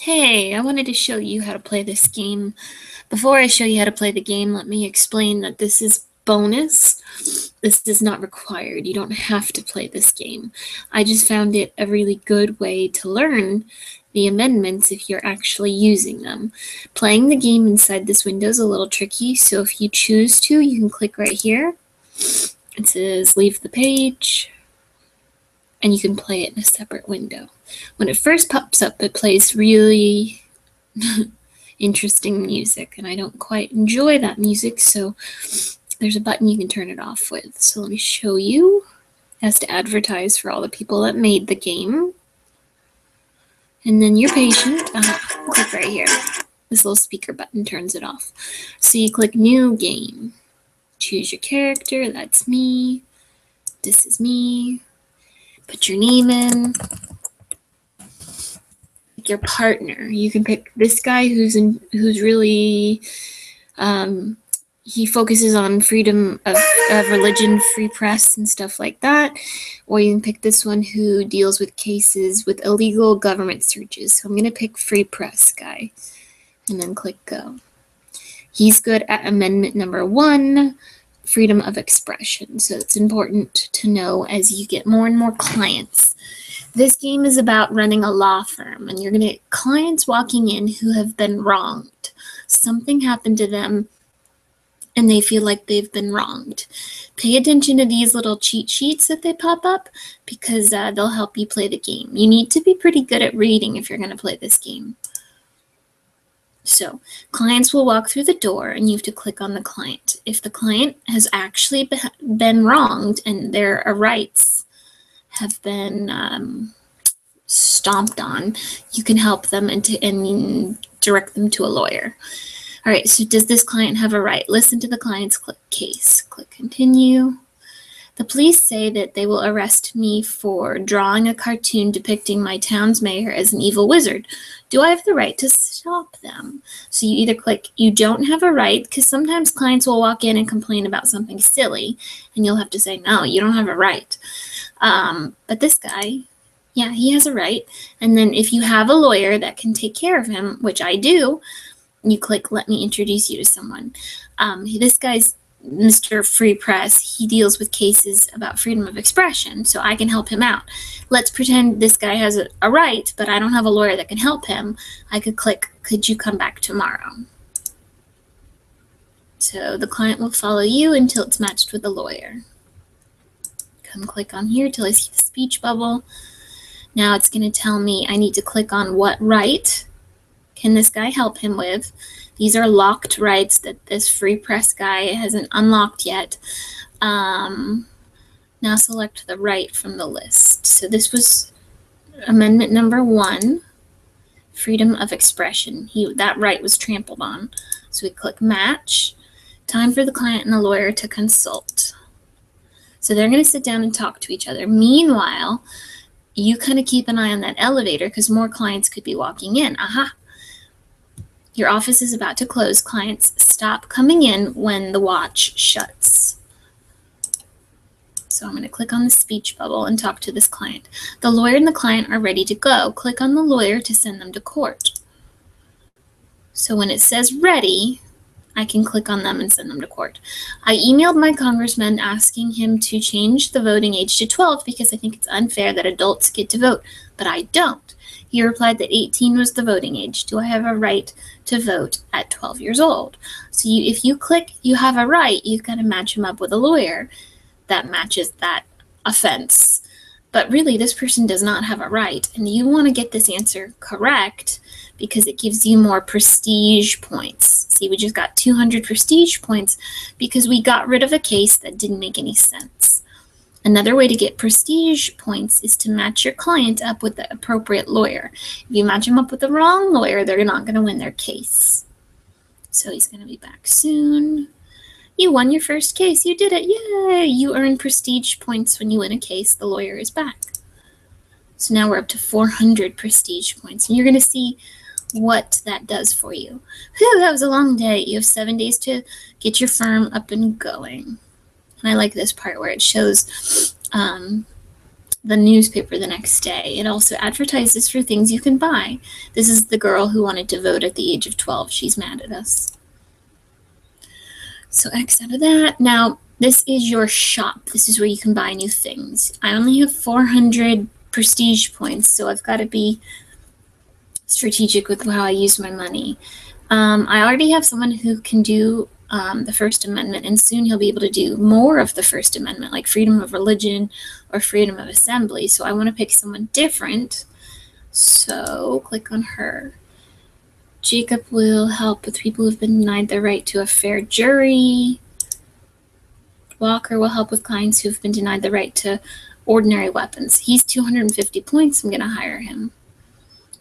Hey, I wanted to show you how to play this game. Before I show you how to play the game, let me explain that this is bonus. This is not required. You don't have to play this game. I just found it a really good way to learn the amendments if you're actually using them. Playing the game inside this window is a little tricky, so if you choose to, you can click right here. It says leave the page, and you can play it in a separate window. When it first pops up, it plays really interesting music, and I don't quite enjoy that music, so there's a button you can turn it off with. So let me show you. It has to advertise for all the people that made the game. And then you're patient. Click right here. This little speaker button turns it off. So you click New Game. Choose your character. That's me. This is me. Put your name in. Pick your partner. You can pick this guy who's really he focuses on freedom of religion, free press, and stuff like that. Or you can pick this one who deals with cases with illegal government searches. So I'm going to pick free press guy. And then click go. He's good at amendment number 1, freedom of expression. So it's important to know as you get more and more clients. This game is about running a law firm, and you're going to get clients walking in who have been wronged. Something happened to them, and they feel like they've been wronged. Pay attention to these little cheat sheets that they pop up, because they'll help you play the game. You need to be pretty good at reading if you're going to play this game. So, clients will walk through the door, and you have to click on the client. If the client has actually been wronged and their rights have been stomped on, you can help them and direct them to a lawyer. All right, so does this client have a right? Listen to the client's case. Click continue. The police say that they will arrest me for drawing a cartoon depicting my town's mayor as an evil wizard. Do I have the right to stop them? So you either click you don't have a right, because sometimes clients will walk in and complain about something silly, and you'll have to say, no, you don't have a right. But this guy, yeah, he has a right. And then if you have a lawyer that can take care of him, which I do, you click let me introduce you to someone. This guy's Mr. Free Press. He deals with cases about freedom of expression, so I can help him out. Let's pretend this guy has a right, but I don't have a lawyer that can help him. I could click, could you come back tomorrow? So the client will follow you until it's matched with a lawyer. Come click on here till I see the speech bubble. Now it's going to tell me I need to click on what right can this guy help him with. These are locked rights that this Free Press guy hasn't unlocked yet. Now select the right from the list. So this was amendment number 1, freedom of expression. That right was trampled on. So we click match. Time for the client and the lawyer to consult. So they're going to sit down and talk to each other. Meanwhile, you kind of keep an eye on that elevator, because more clients could be walking in. Aha! Your office is about to close. Clients stop coming in when the watch shuts. So I'm going to click on the speech bubble and talk to this client. The lawyer and the client are ready to go. Click on the lawyer to send them to court. So when it says ready, I can click on them and send them to court. I emailed my congressman asking him to change the voting age to 12 because I think it's unfair that adults get to vote, but I don't. He replied that 18 was the voting age. Do I have a right to vote at 12 years old? So if you click you have a right, you've got to match him up with a lawyer that matches that offense. But really, this person does not have a right, and you want to get this answer correct because it gives you more prestige points. See, we just got 200 prestige points because we got rid of a case that didn't make any sense. Another way to get prestige points is to match your client up with the appropriate lawyer. If you match them up with the wrong lawyer, they're not going to win their case. So he's going to be back soon. You won your first case. You did it. Yay! You earn prestige points when you win a case. The lawyer is back. So now we're up to 400 prestige points. And you're going to see what that does for you. Whew, that was a long day. You have 7 days to get your firm up and going. And I like this part where it shows the newspaper the next day. It also advertises for things you can buy. This is the girl who wanted to vote at the age of 12. She's mad at us. So X out of that. Now, this is your shop. This is where you can buy new things. I only have 400 prestige points, so I've got to be strategic with how I use my money. I already have someone who can do the First Amendment, and soon he'll be able to do more of the First Amendment, like freedom of religion or freedom of assembly. So I want to pick someone different. So click on her. Jacob will help with people who've been denied the right to a fair jury. Walker will help with clients who've been denied the right to ordinary weapons. He's 250 points. I'm going to hire him.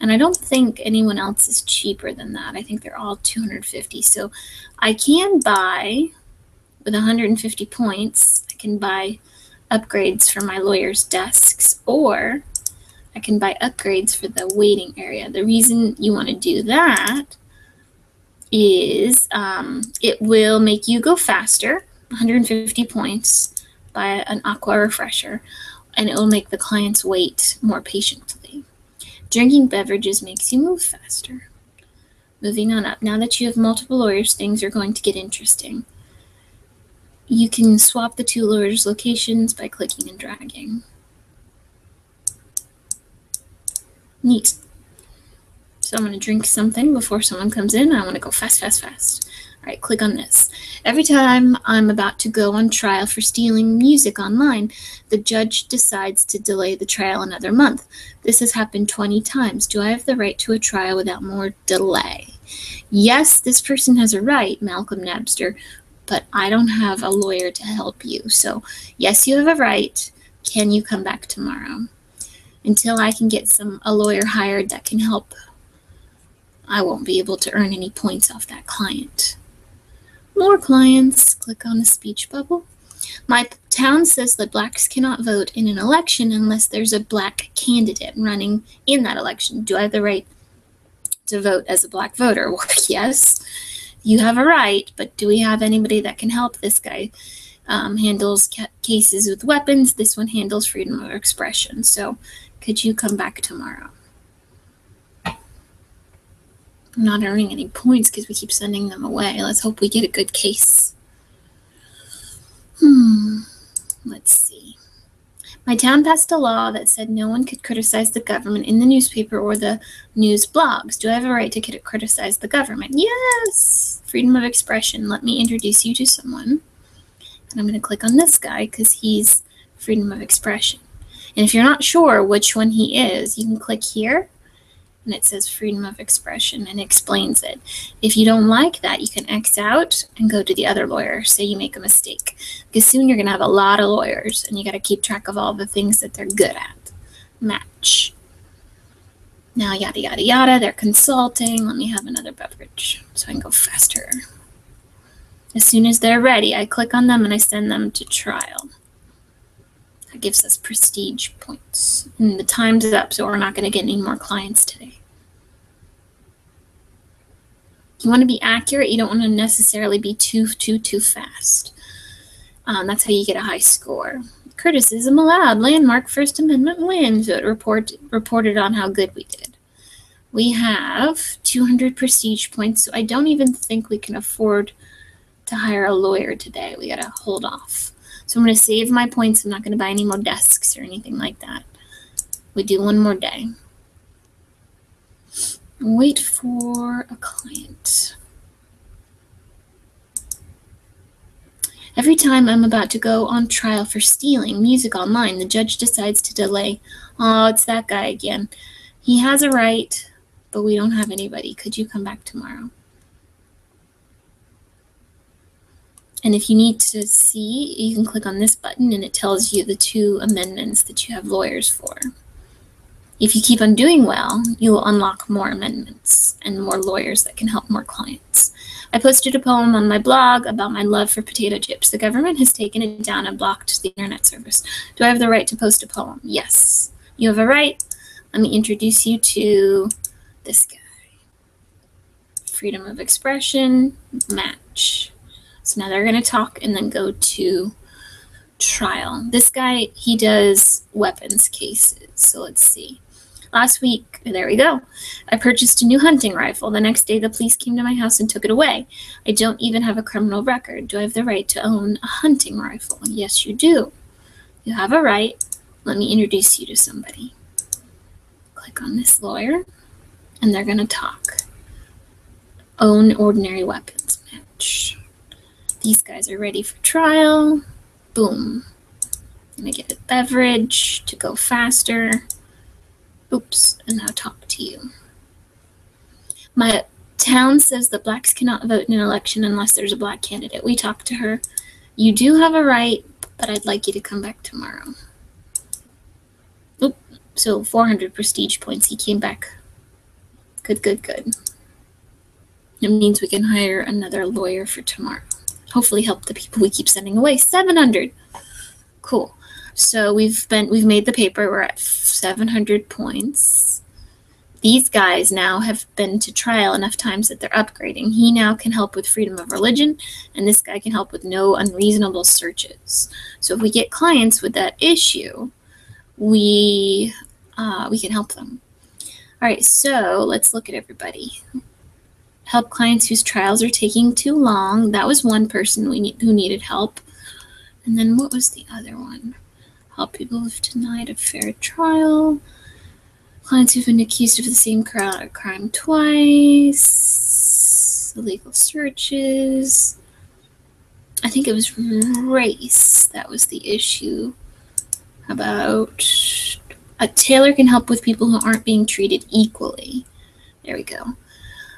And I don't think anyone else is cheaper than that. I think they're all 250. So I can buy, with 150 points, I can buy upgrades for my lawyer's desks, or I can buy upgrades for the waiting area. The reason you want to do that is it will make you go faster, 150 points, by an aqua refresher, and it will make the clients wait more patiently. Drinking beverages makes you move faster. Moving on up. Now that you have multiple lawyers, things are going to get interesting. You can swap the two lawyers' locations by clicking and dragging. Neat. So I'm going to drink something before someone comes in. I want to go fast, fast, fast. All right, click on this. Every time I'm about to go on trial for stealing music online, the judge decides to delay the trial another month. This has happened 20 times. Do I have the right to a trial without more delay? Yes, this person has a right, Malcolm Nabster, but I don't have a lawyer to help you. So yes, you have a right. Can you come back tomorrow? Until I can get a lawyer hired that can help, I won't be able to earn any points off that client. More clients. Click on the speech bubble. My town says that blacks cannot vote in an election unless there's a black candidate running in that election. Do I have the right to vote as a black voter? Well, yes, you have a right, but do we have anybody that can help? This guy handles cases with weapons. This one handles freedom of expression. So could you come back tomorrow? I'm not earning any points because we keep sending them away. Let's hope we get a good case. Let's see. My town passed a law that said no one could criticize the government in the newspaper or the news blogs. Do I have a right to criticize the government? Yes! Freedom of expression. Let me introduce you to someone. And I'm going to click on this guy because he's freedom of expression. And if you're not sure which one he is, you can click here. And it says freedom of expression and explains it. If you don't like that, you can X out and go to the other lawyer. Say you make a mistake. Because soon you're going to have a lot of lawyers and you got to keep track of all the things that they're good at. Match. Now, yada, yada, yada. They're consulting. Let me have another beverage so I can go faster. As soon as they're ready, I click on them and I send them to trial. That gives us prestige points. And the time's up, so we're not going to get any more clients today. You want to be accurate. You don't want to necessarily be too fast. That's how you get a high score. Criticism allowed. Landmark First Amendment win. So it reported on how good we did. We have 200 prestige points, so I don't even think we can afford to hire a lawyer today. We got to hold off. So I'm going to save my points. I'm not going to buy any more desks or anything like that. We do one more day. Wait for a client. Every time I'm about to go on trial for stealing music online, the judge decides to delay. Oh, it's that guy again. He has a right, but we don't have anybody. Could you come back tomorrow? And if you need to see, you can click on this button and it tells you the 2 amendments that you have lawyers for. If you keep on doing well, you will unlock more amendments and more lawyers that can help more clients. I posted a poem on my blog about my love for potato chips. The government has taken it down and blocked the internet service. Do I have the right to post a poem? Yes. You have a right. Let me introduce you to this guy. Freedom of expression, match. So now they're going to talk and then go to trial. This guy, he does weapons cases. So let's see. Last week, there we go. I purchased a new hunting rifle. The next day, the police came to my house and took it away. I don't even have a criminal record. Do I have the right to own a hunting rifle? Yes, you do. You have a right. Let me introduce you to somebody. Click on this lawyer, and they're going to talk. Own ordinary weapons match. These guys are ready for trial. Boom. I'm going to get a beverage to go faster. Oops, and now talk to you. My town says that blacks cannot vote in an election unless there's a black candidate. We talked to her. You do have a right, but I'd like you to come back tomorrow. Oop, so 400 prestige points. He came back. Good, good, good. It means we can hire another lawyer for tomorrow. Hopefully help the people we keep sending away. 700. Cool. So we've made the paper. We're at 700 points. These guys now have been to trial enough times that they're upgrading. He now can help with freedom of religion, and this guy can help with no unreasonable searches. So if we get clients with that issue, we can help them. All right, so let's look at everybody. Help clients whose trials are taking too long. That was one person who needed help. And then what was the other one? Help people who've denied a fair trial. Clients who've been accused of the same crime twice. Illegal searches. I think it was race that was the issue. How about a tailor can help with people who aren't being treated equally. There we go.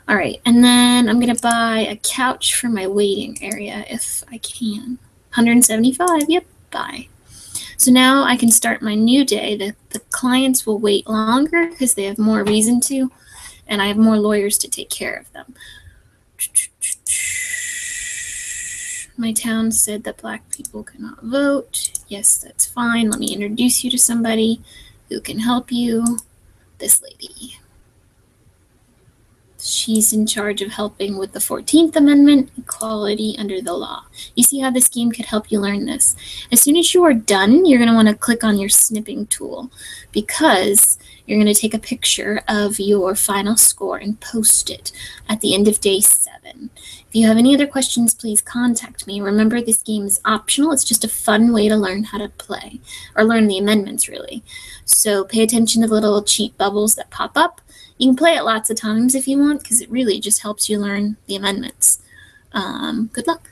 All right, and then I'm going to buy a couch for my waiting area if I can. 175, yep, buy. So now I can start my new day. The clients will wait longer because they have more reason to, and I have more lawyers to take care of them. My town said that black people cannot vote. Yes, that's fine. Let me introduce you to somebody who can help you. This lady. She's in charge of helping with the 14th Amendment, equality under the law. You see how this game could help you learn this. As soon as you are done, you're going to want to click on your snipping tool because you're going to take a picture of your final score and post it at the end of day 7. If you have any other questions, please contact me. Remember, this game is optional. It's just a fun way to learn how to play, or learn the amendments, really. So pay attention to the little cheat bubbles that pop up. You can play it lots of times if you want, because it really just helps you learn the amendments. Good luck.